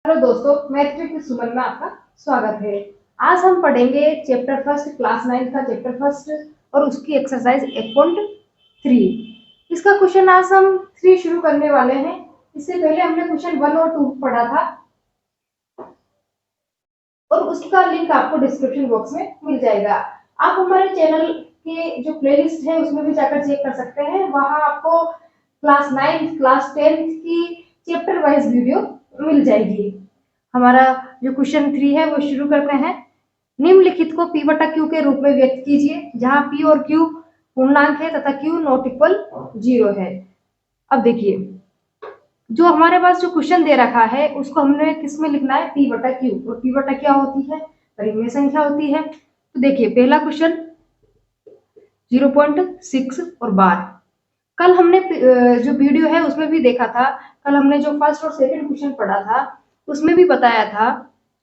Hello दोस्तों, mathematics में सुमन में आपका स्वागत है। आज हम पढ़ेंगे चैप्टर फर्स्ट क्लास 9 का चैप्टर फर्स्ट और उसकी एक्सरसाइज 8.3। इसका क्वेश्चन आज हम 3 शुरू करने वाले हैं। इससे पहले हमने क्वेश्चन 1 और 2 पढ़ा था और उसका लिंक आपको डिस्क्रिप्शन बॉक्स में मिल जाएगा। आप हमारे चैनल के जो प्लेलिस्ट है उसमें भी जाकर चेक कर सकते हैं। वहां आपको क्लास 9 क्लास 10 की चैप्टर वाइज वीडियो मिल जाएगी। हमारा जो क्वेश्चन 3 है वो शुरू करते हैं। निम्नलिखित को P बटा Q के रूप में व्यक्त कीजिए, जहां P और Q पूर्णांक है तथा Q नॉट इक्वल 0 है। अब देखिए, जो हमारे पास जो क्वेश्चन दे रखा है उसको हमने किस में लिखना है, P बटा Q। और P बटा क्या होती है, परिमेय संख्या होती है। तो देखिए, पहला क्वेश्चन 0.6 और बार। कल हमने जो वीडियो है उसमें भी देखा था। कल हमने जो फर्स्ट और सेकंड क्वेश्चन पढ़ा था उसमें भी बताया था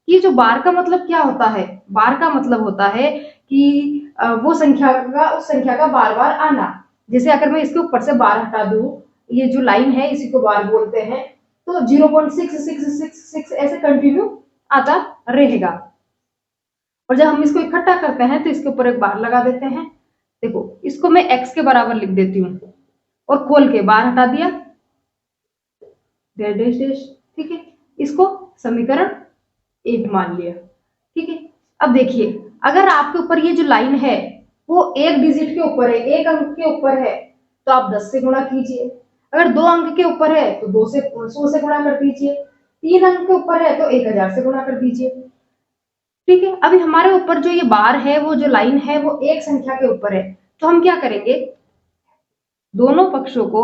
कि जो बार का मतलब क्या होता है। बार का मतलब होता है कि वो संख्या का, उस संख्या का बार बार आना। जैसे अगर मैं इसके ऊपर से बार हटा दूं, ये जो लाइन है इसी को बार बोलते हैं, तो 0.666 ऐसे कंटिन्यू आता रहेगा। और जब हम इसको इकट्ठा करते हैं तो इसके ऊपर एक बार लगा देते हैं। देखो, इसको मैं x के बराबर लिख देती हूँ और खोल के बार हटा दिया, डैश डैश डैश। ठीक है, इसको समीकरण 1 मान लिया। ठीक है, अब देखिए, अगर आपके ऊपर ये जो लाइन है वो एक डिजिट के ऊपर है, एक अंक के ऊपर है, तो आप 10 से गुणा कीजिए। अगर 2 अंक के ऊपर है तो 100 से गुणा कर दीजिए। 3 अंक के ऊपर है तो 1000 से गुणा कर दीजिए। ठीक है, अभी हमारे ऊपर जो ये बार है, वो जो लाइन है वो एक संख्या के ऊपर है, तो हम क्या करेंगे, दोनों पक्षों को,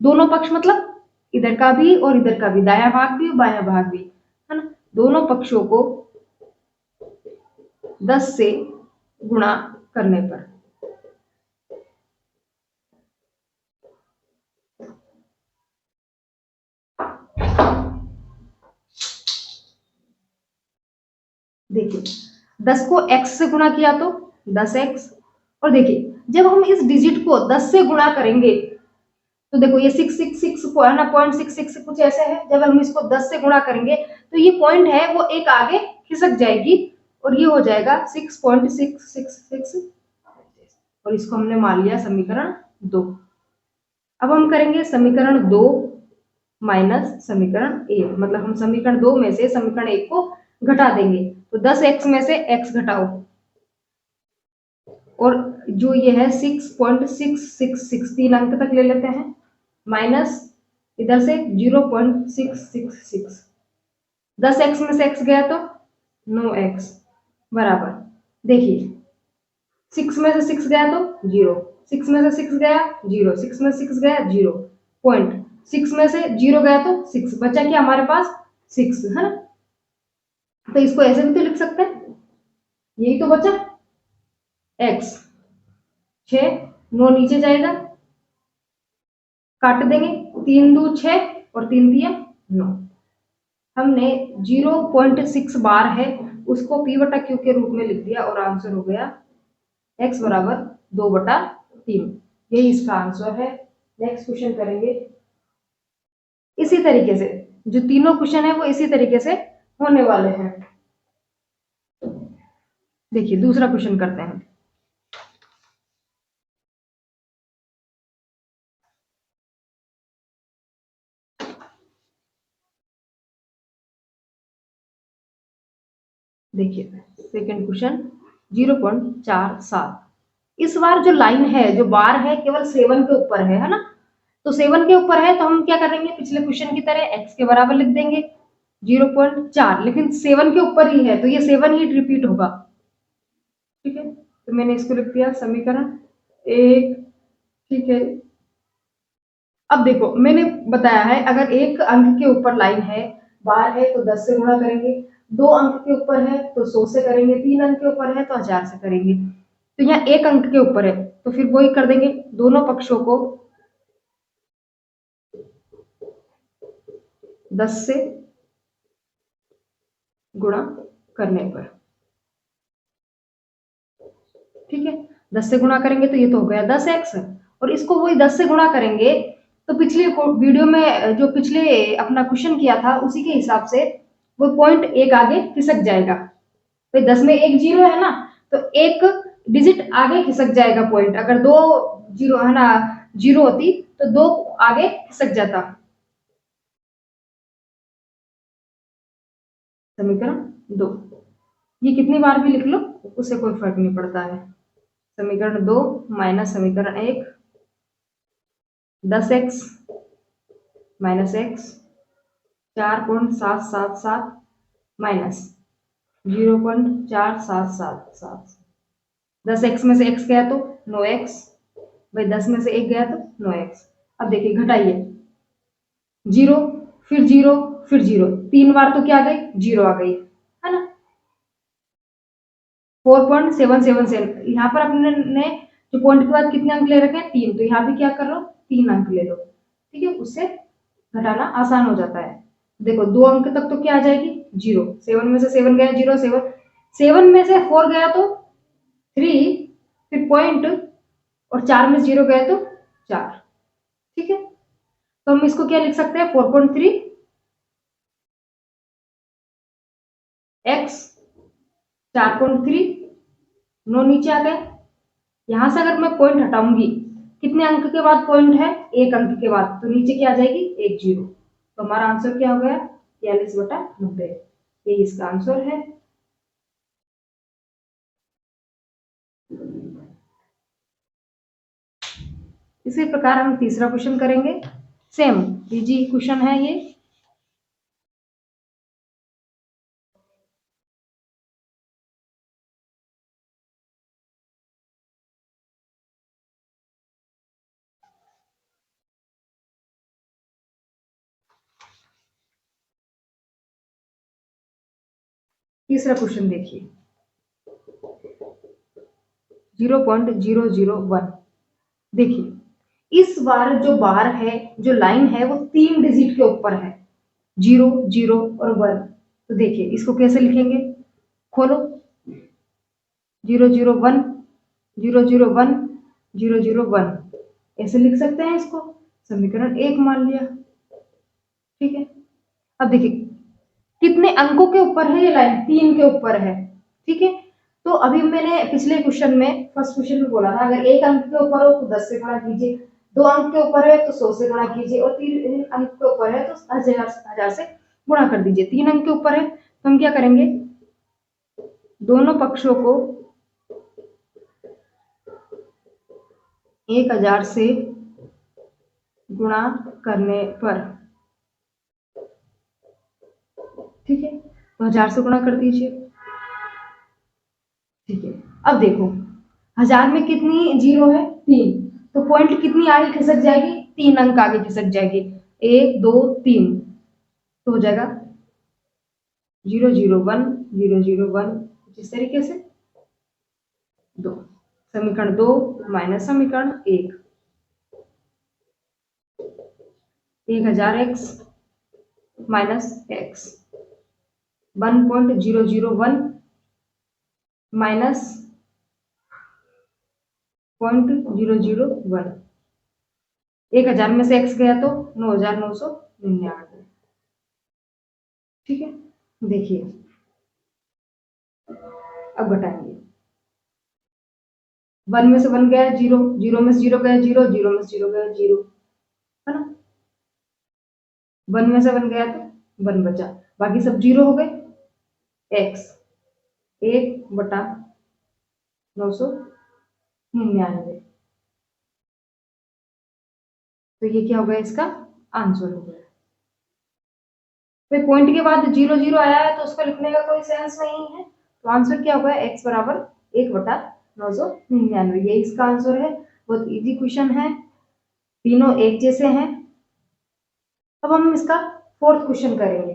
दोनों पक्ष मतलब इधर का भी और इधर का भी, दायां भाग भी और बायां भाग भी, है ना, दोनों पक्षों को 10 से गुणा करने पर देखिए, 10 को x से गुणा किया तो 10x। और देखिए, जब हम इस डिजिट को 10 से गुणा करेंगे तो देखो, ये 666 है ना, 0.66 कुछ ऐसे है। जब हम इसको 10 से गुणा करेंगे तो ये पॉइंट है वो एक आगे खिसक जाएगी और ये हो जाएगा 6.666 और इसको हमने मान लिया समीकरण 2। अब हम करेंगे समीकरण 2 माइनस समीकरण 1, मतलब हम समीकरण 2 में से समीकरण 1 को घटा देंगे। तो 10x में से x घटाओ और जो ये है 6.666, 3 अंक तक ले लेते हैं, माइनस इधर से 0.666। 10x में से x गया तो 9x बराबर, देखिए 6 में से 6 गया तो 0, 6 में से 6 गया 0, 6 में से 6 गया 0, पॉइंट 6 में से 0 गया तो 6 बचा, क्या हमारे पास 6 है ना। तो इसको ऐसे भी तो लिख सकते हैं, यही तो बचा x। 6, 9 नीचे जाएगा, काट देंगे, 3 दूनी 6 और 3 तिया 9। हमने 0.6 बार है उसको P बटा Q के रूप में लिख दिया और आंसर हो गया x बराबर 2/3। यही इसका आंसर है। नेक्स्ट क्वेश्चन करेंगे। इसी तरीके से जो तीनों क्वेश्चन है वो इसी तरीके से होने वाले हैं। देखिए, दूसरा क्वेश्चन करते हैं। देखिए, सेकंड क्वेश्चन 0.47। इस बार जो लाइन है, जो बार है, केवल 7 के ऊपर है ना। तो 7 के ऊपर है तो हम क्या करेंगे, पिछले क्वेश्चन की तरह x के बराबर लिख देंगे 0.4, लेकिन 7 के ऊपर ही है तो ये 7 ही रिपीट होगा। ठीक है, तो मैंने इसको लिख दिया समीकरण 1। ठीक है, अब देखो, मैंने बताया है अगर एक अंक के ऊपर लाइन है, बार है, तो 10 से गुणा करेंगे। 2 अंक के ऊपर है तो 100 से करेंगे। 3 अंक के ऊपर है तो 1000 से करेंगे। तो यहाँ एक अंक के ऊपर है तो फिर वही कर देंगे, दोनों पक्षों को 10 से गुणा करने पर। ठीक है, 10 से गुणा करेंगे तो ये तो हो गया 10x, और इसको वही 10 से गुणा करेंगे तो पिछले वीडियो में जो पिछले अपना क्वेश्चन किया था उसी के हिसाब से वो पॉइंट एक आगे खिसक जाएगा। तो 10 में एक जीरो है ना, तो एक डिजिट आगे खिसक जाएगा पॉइंट। अगर 2 जीरो है ना, जीरो होती तो 2 आगे खिसक जाता। समीकरण 2, ये कितनी बार भी लिख लो उससे कोई फर्क नहीं पड़ता है। समीकरण 2 माइनस समीकरण 1, 10x minus x 4.777 minus 0.4777। 10x में से x गया तो 9x, भाई 10 में से 1 गया तो 9x। अब देखिए घटाइए, 0 फिर 0 फिर 0, 3 बार तो क्या आ गई, 0 आ गई है ना। 4.777, यहाँ पर अपने ने जो पॉइंट के बाद कितने अंक ले रखे हैं, 3, तो यहाँ भी क्या कर लो, 3 अंक ले लो। ठीक है, उससे घटाना आसान हो जाता है। देखो 2 अंक तक तो क्या आ जाएगी, 0, 7 में से 7 गया 0, 7 में से 4 गया तो 3, फिर पॉइंट, और 4 में 0 गया तो 4। ठीक है, तो हम इसको क्या लिख सकते हैं, 4.3 x 4.3, 9 नीचे आ गए। यहां से अगर मैं पॉइंट हटाऊंगी, कितने अंक के बाद पॉइंट है, 1 अंक के बाद, तो नीचे क्या आ जाएगी, 1 जीरो। तो हमारा आंसर क्या हो गया, 42/90। ये इसका आंसर है। इसी प्रकार हम तीसरा क्वेश्चन करेंगे। सेम इजी क्वेश्चन है ये। तीसरा क्वेश्चन देखिए, 0.001। देखिए इस बार जो बार है, जो लाइन है, वो 3 डिजिट के ऊपर है, 0 0 और 1। तो देखिए इसको कैसे लिखेंगे, खोलो, 001 001 001, ऐसे लिख सकते हैं इसको, समीकरण 1 मान लिया। ठीक है, अब देखिए कितने अंकों के ऊपर है ये लाइन, 3 के ऊपर है। ठीक है, तो अभी मैंने पिछले क्वेश्चन में, फर्स्ट क्वेश्चन में बोला था, अगर 1 अंक के ऊपर हो तो 10 से गुणा कीजिए, 2 अंक के ऊपर है तो 100 से गुणा कीजिए, और 3 अंक के ऊपर है तो 1000 से गुणा कर दीजिए। 3 अंक के ऊपर है तो हम क्या करेंगे, दोनों पक्षों को 1000 से गुणा करने पर, ठीक है, तो 1000 से गुणा कर दीजिए। ठीक है, अब देखो 1000 में कितनी जीरो है, 3, तो पॉइंट कितनी आगे खिसक जाएगी, 3 अंक आगे खिसक जाएगी, 1 2 3, तो हो जाएगा 001 001, इस तरीके से 2। समीकरण 2 माइनस समीकरण 1, 1000x माइनस x 1.001 माइनस 0.001। 1000 में से x गया तो 9999। ठीक है, देखिए अब घटाएंगे, 1 में से 1 गया 0, 0 में से 0 गया 0, 0 में से 0 गया 0, है ना। 1 में से 1 गया तो 1 बचा, बाकी सब 0 हो गए। x 1/999, तो ये क्या हो गया, इसका आंसर हो गया। फिर पॉइंट के बाद 0 0 आया है तो उसको लिखने का कोई सेंस नहीं है, तो आंसर क्या होगा, x बराबर 1/999, ये इसका आंसर है। बहुत इजी क्वेश्चन है, तीनों एक जैसे हैं। अब हम इसका फोर्थ क्वेश्चन करेंगे।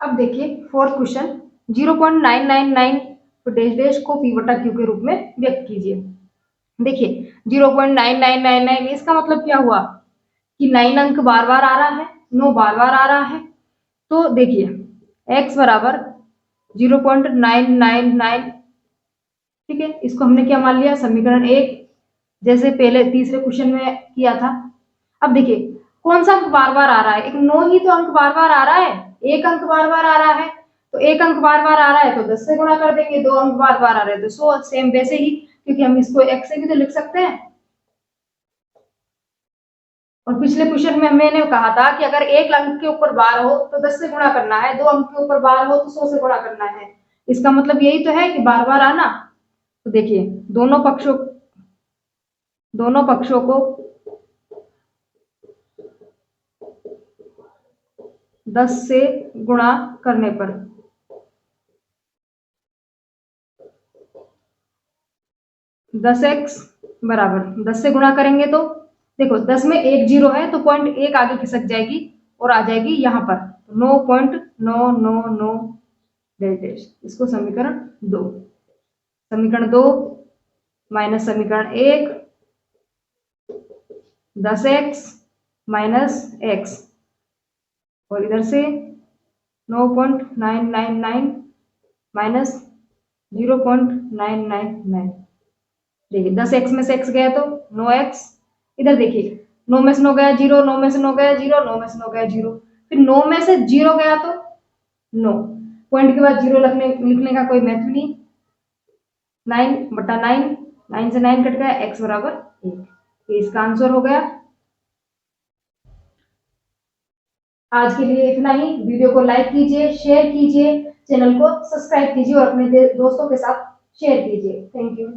अब देखिए फोर्थ क्वेश्चन, 0.999 डैश डैश को p बटा q के रूप में व्यक्त कीजिए। देखिए 0.9999, इसका मतलब क्या हुआ कि 9 अंक बार बार आ रहा है, 9 बार बार आ रहा है। तो देखिए x बराबर 0.999, ठीक है, इसको हमने क्या मान लिया, समीकरण 1। जैसे पहले तीसरे क्वेश्चन में किया था। अब देखिए कौन सा अंक बार बार आ रहा है, एक 9 ही तो अंक बार बार आ रहा है, एक अंक बार बार आ रहा है, तो एक अंक बार बार आ रहा है तो 10 से गुणा कर देंगे, दो अंक बार बार आ रहे हैं तो 100, सेम वैसे ही, क्योंकि हम इसको x से भी तो लिख सकते हैं। और पिछले क्वेश्चन में मैंने कहा था कि अगर एक अंक के ऊपर बार हो तो 10 से गुणा करना है, दो अंक के ऊपर बार हो तो 100 से गुणा करना है। इसका मतलब यही तो है कि बार बार आना। तो देखिए दोनों पक्षों को 10 से गुणा करने पर 10x बराबर 10 से गुणा करेंगे तो देखो 10 में एक जीरो है तो पॉइंट एक आगे खिसक जाएगी और आ जाएगी यहाँ पर 9.999 डेश। इसको समीकरण 2, समीकरण 2 माइनस समीकरण 1 10x माइनस x और इधर से 9.999 माइनस 0.999। देखिए 10x में से x गया तो 9x, इधर देखिए 9 में से 9 गया 0, 9 में से 9 गया 0, 9 में से 9 गया 0, फिर 9 में से 0 गया तो 9, पॉइंट के बाद 0 लिखने का कोई महत्व नहीं। 9/9, 9 से 9 कट गया, x बराबर 1, ये इसका आंसर हो गया। आज के लिए इतना ही। वीडियो को लाइक कीजिए, शेयर कीजिए, चैनल को सब्सक्राइब कीजिए और अपने दोस्तों के साथ शेयर कीजिए। Thank you.